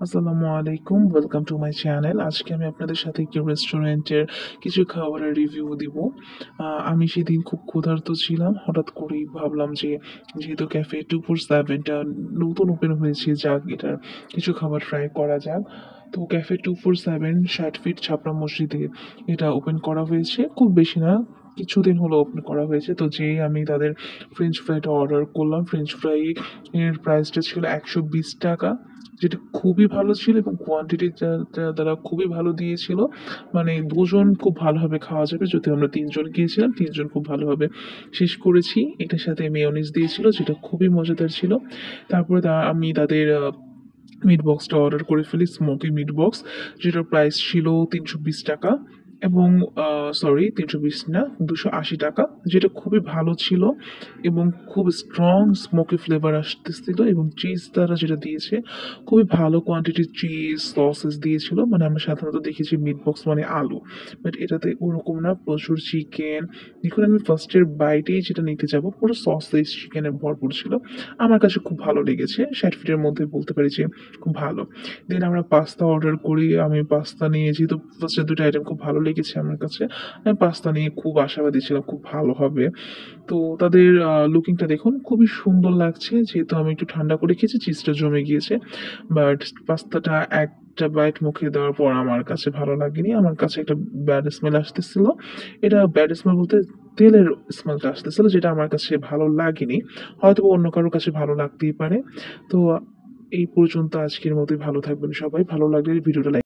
আসসালামু আলাইকুম, welcome to my channel. আজকে আমি আপনাদের সাথে একটি রেস্টুরেন্টের কিছু খাবারের রিভিউ দিব। আমি সেদিন খুব ক্ষুধার্ত ছিলাম, হঠাৎ করেই ভাবলাম যে যেহেতু ক্যাফে 247টা নতুন ওপেন হয়েছে, যাক এটার কিছু খাবার ট্রাই করা যাক। তো ক্যাফে 247 60 ফিট ছাপড়া মসজিদে এটা ওপেন করা হয়েছে, খুব বেশি না, কিছুদিন হলো ওপেন করা হয়েছে। তো যেই আমি তাদের ফ্রেঞ্চ ফ্রাইটা অর্ডার করলাম, ফ্রেঞ্চ ফ্রাই এর প্রাইসটা ছিল 120 টাকা, যেটা খুবই ভালো ছিল এবং কোয়ান্টিটিটা তারা খুবই ভালো দিয়েছিল। মানে দুজন খুব ভালোভাবে খাওয়া যাবে, যদি আমরা তিনজন গিয়েছিলাম, তিনজন খুব ভালোভাবে শেষ করেছি। এটার সাথে মেয়োনিজ দিয়েছিল, যেটা খুবই মজাদার ছিল। তারপরে আমি তাদের মিট বক্সটা অর্ডার করে ফেলি, স্মোকি মিট বক্স, যেটার প্রাইস ছিল 320 টাকা। এবং সরি, 320 না, 280 টাকা, যেটা খুবই ভালো ছিল এবং খুব স্ট্রং স্মোকি ফ্লেভার আসতেছিল। এবং চিজ তারা যেটা দিয়েছে, খুবই ভালো কোয়ান্টিটির চিজ সসেস দিয়েছিল। মানে আমরা সাধারণত দেখেছি মিট বক্স মানে আলু, বাট এটাতে ওরকম না, প্রচুর চিকেন। এখন আমি ফার্স্টের বাইটেই যেটা নিতে যাব, পুরো সসেস চিকেনে ভরপুর ছিল। আমার কাছে খুব ভালো লেগেছে, 60 ফিটের মধ্যে বলতে পারি যে খুব ভালো। দেন আমরা পাস্তা অর্ডার করি, আমি পাস্তা নিয়ে, যেহেতু ফার্স্টের দুটো আইটেম খুব ভালো লেগেছে আমার কাছে, আমি পাস্তা নিয়ে খুব আশাবাদী ছিলাম খুব ভালো হবে। তো তাদের লুকিংটা দেখুন, খুবই সুন্দর লাগছে। যেহেতু আমি একটু ঠান্ডা করে খেয়েছি, চিজটা জমে গিয়েছে, বাট পাস্তাটা একটা বাইট মুখে দেওয়ার পর আমার কাছে ভালো লাগেনি। আমার কাছে একটা ব্যাড স্মেল আসতেছিল। এটা ব্যাড স্মেল বলতে তেলের স্মেলটা আসতেছিল, যেটা আমার কাছে ভালো লাগেনি। হয়তো অন্য কারোর কাছে ভালো লাগতেই পারে। তো এই পর্যন্ত আজকের মতোই, ভালো থাকবেন সবাই। ভালো লাগলে ভিডিওটা লাইক